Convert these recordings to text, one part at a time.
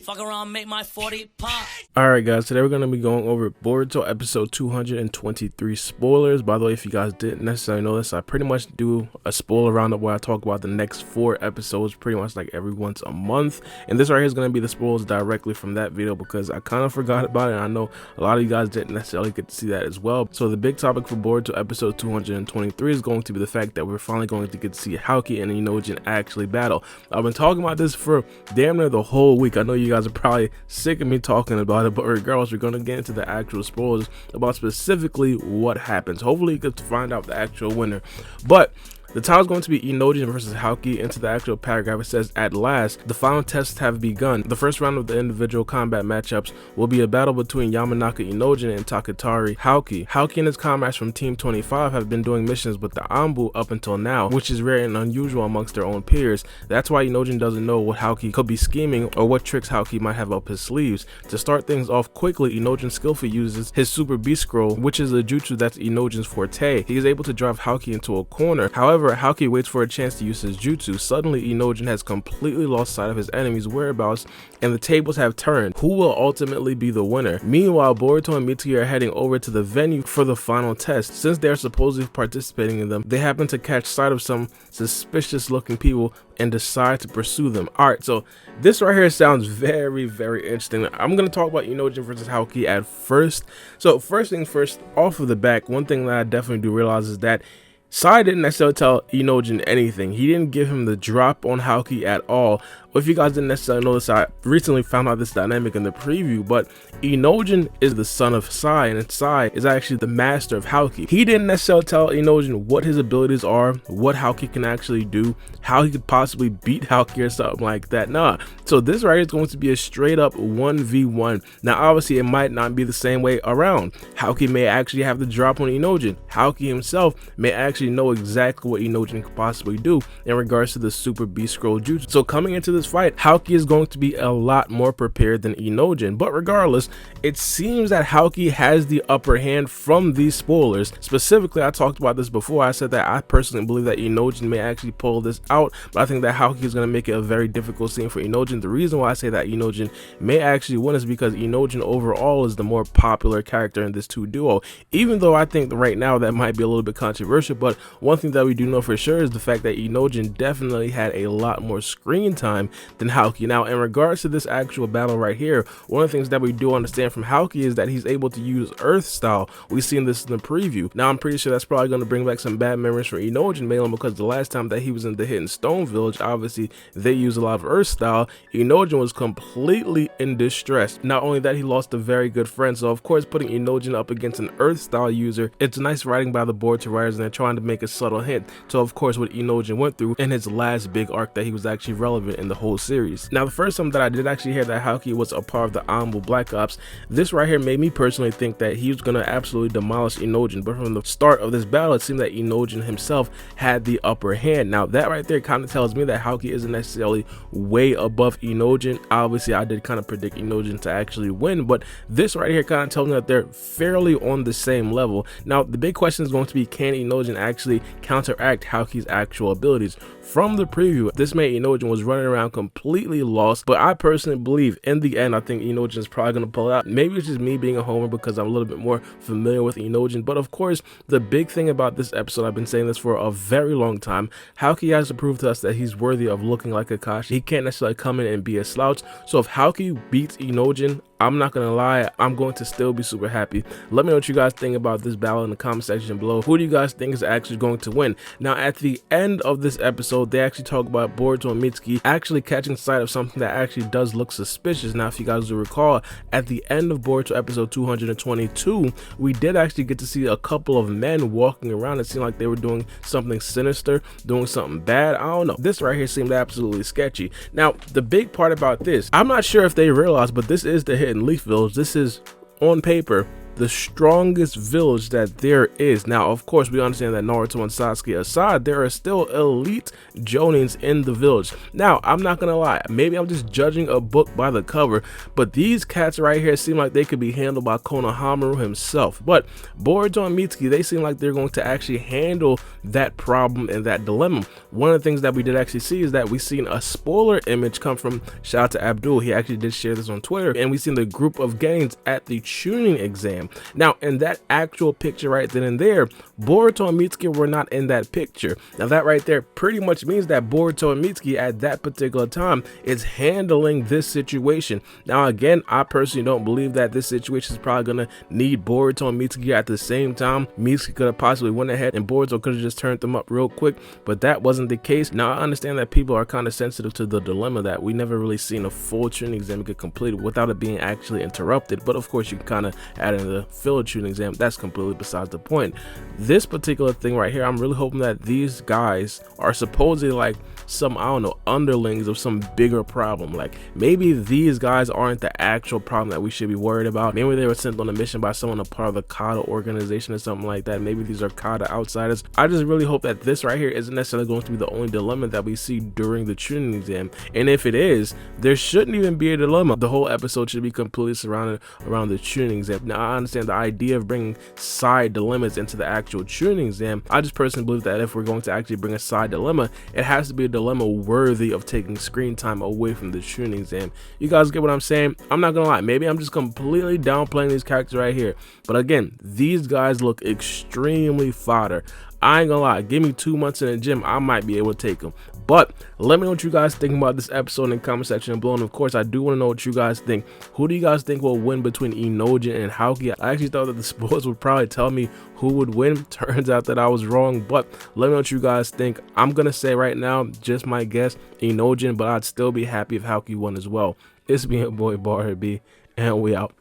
Fuck around, make my 40 pop. Alright guys, today we're going to be going over Boruto episode 223 spoilers. By the way, if you guys didn't necessarily know this, I pretty much do a spoiler roundup where I talk about the next 4 episodes pretty much like every once a month. And this right here is going to be the spoilers directly from that video because I kind of forgot about it, and I know a lot of you guys didn't necessarily get to see that as well. So the big topic for Boruto episode 223 is going to be the fact that we're finally going to get to see Houki and Inojin actually battle. I've been talking about this for damn near the whole week. I know you guys are probably sick of me talking about it, but regardless, we're going to get into the actual spoilers about specifically what happens. Hopefully you get to find out the actual winner. But the time is going to be Inojin versus Houki. Into the actual paragraph, it says, "At last, the final tests have begun. The first round of the individual combat matchups will be a battle between Yamanaka Inojin and Takatari Houki. Houki and his comrades from Team 25 have been doing missions with the Anbu up until now, which is rare and unusual amongst their own peers. That's why Inojin doesn't know what Houki could be scheming or what tricks Houki might have up his sleeves. To start things off quickly, Inojin skillfully uses his Super Beast Scroll, which is a jutsu that's Inojin's forte. He is able to drive Houki into a corner. However, Houki waits for a chance to use his jutsu. Suddenly, Inojin has completely lost sight of his enemy's whereabouts, and the tables have turned. Who will ultimately be the winner? Meanwhile, Boruto and Mitsuki are heading over to the venue for the final test. Since they are supposedly participating in them, they happen to catch sight of some suspicious looking people and decide to pursue them. Alright, so this right here sounds very interesting. I'm going to talk about Inojin versus Houki at first. So first things first, off of the back, one thing that I definitely do realize is that Sai didn't necessarily tell Inojin anything. He didn't give him the drop on Houki at all. If you guys didn't necessarily know this, I recently found out this dynamic in the preview, but Inojin is the son of Sai, and Sai is actually the master of Houki. He didn't necessarily tell Inojin what his abilities are, what Houki can actually do, how he could possibly beat Houki or something like that. Nah. So this right here is going to be a straight up 1v1. Now obviously it might not be the same way around. Houki may actually have the drop on Inojin. Houki himself may actually know exactly what Inojin could possibly do in regards to the Super Beast Scroll jutsu. So coming into this fight, Houki is going to be a lot more prepared than Inojin, but regardless, it seems that Houki has the upper hand from these spoilers. Specifically, I talked about this before. I said that I personally believe that Inojin may actually pull this out, but I think that Houki is going to make it a very difficult scene for Inojin. The reason why I say that Inojin may actually win is because Inojin overall is the more popular character in this two duo, even though I think that right now that might be a little bit controversial. But one thing that we do know for sure is the fact that Inojin definitely had a lot more screen time than Houki. Now in regards to this actual battle right here, one of the things that we do understand from Houki is that he's able to use Earth style. We've seen this in the preview. Now I'm pretty sure that's probably going to bring back some bad memories for Inojin, mainly because the last time that he was in the Hidden Stone Village, obviously they use a lot of Earth style. Inojin was completely in distress. Not only that, he lost a very good friend, so of course putting Inojin up against an Earth style user, it's nice writing by the Boruto writers, and they're trying to make a subtle hint to of course what Inojin went through in his last big arc that he was actually relevant in the whole series. Now the first time that I did actually hear that Houki was a part of the Anbu Black Ops, this right here made me personally think that he was going to absolutely demolish Inojin, but from the start of this battle it seemed that Inojin himself had the upper hand. Now that right there kind of tells me that Houki isn't necessarily way above Inojin. Obviously I did kind of predict Inojin to actually win, but this right here kind of tells me that they're fairly on the same level. Now the big question is going to be, can Inojin actually counteract Houki's actual abilities? From the preview, this made Inojin was running around completely lost, but I personally believe in the end I think Inojin is probably going to pull it out. Maybe it's just me being a homer because I'm a little bit more familiar with Inojin, but of course the big thing about this episode, I've been saying this for a very long time, Houki has to prove to us that he's worthy of looking like Kakashi. He can't necessarily come in and be a slouch. So if Houki beats Inojin, I'm not gonna lie, I'm going to still be super happy. Let me know what you guys think about this battle in the comment section below. Who do you guys think is actually going to win? Now at the end of this episode, they actually talk about Boruto and Mitsuki actually catching sight of something that actually does look suspicious. Now if you guys will recall, at the end of Boruto episode 222, we did actually get to see a couple of men walking around. It seemed like they were doing something sinister, doing something bad. I don't know. This right here seemed absolutely sketchy. Now the big part about this, I'm not sure if they realize, but this is the Hidden Leaf Village. This is on paper the strongest village that there is. Now, of course, we understand that Naruto and Sasuke aside, there are still elite Jonins in the village. Now, I'm not gonna lie, maybe I'm just judging a book by the cover, but these cats right here seem like they could be handled by Konohamaru himself. But Boruto and Mitsuki, they seem like they're going to actually handle that problem and that dilemma. One of the things that we did actually see is that we seen a spoiler image come from, shout out to Abdul, he actually did share this on Twitter, and we seen the group of Genins at the Chunin exam. Now, in that actual picture right then and there, Boruto and Mitsuki were not in that picture. Now, that right there pretty much means that Boruto and Mitsuki at that particular time is handling this situation. Now, again, I personally don't believe that this situation is probably gonna need Boruto and Mitsuki at the same time. Mitsuki could have possibly went ahead and Boruto could have just turned them up real quick, but that wasn't the case. Now, I understand that people are kind of sensitive to the dilemma that we never really seen a full tuning exam get completed without it being actually interrupted, but of course you can kind of add in the filler tuning exam. That's completely besides the point. This particular thing right here, I'm really hoping that these guys are supposedly like some, I don't know, underlings of some bigger problem. Like maybe these guys aren't the actual problem that we should be worried about. Maybe they were sent on a mission by someone a part of the Kata organization or something like that. Maybe these are Kata outsiders. I just really hope that this right here isn't necessarily going to be the only dilemma that we see during the tuning exam, and if it is, there shouldn't even be a dilemma. The whole episode should be completely surrounded around the tuning exam. Now, I understand the idea of bringing side dilemmas into the actual tuning exam. I just personally believe that if we're going to actually bring a side dilemma, it has to be a dilemma worthy of taking screen time away from the tuning exam. You guys get what I'm saying? I'm not gonna lie, maybe I'm just completely downplaying these characters right here, but again, these guys look extremely fodder. I ain't gonna lie, give me 2 months in the gym, I might be able to take them. But let me know what you guys think about this episode in the comment section below. And of course, I do want to know what you guys think. Who do you guys think will win between Inojin and Houki? I actually thought that the spoilers would probably tell me who would win. Turns out that I was wrong, but let me know what you guys think. I'm gonna say right now, just my guess, Inojin, but I'd still be happy if Houki won as well. It's me, your boy Baara B, and we out.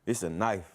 It's a knife.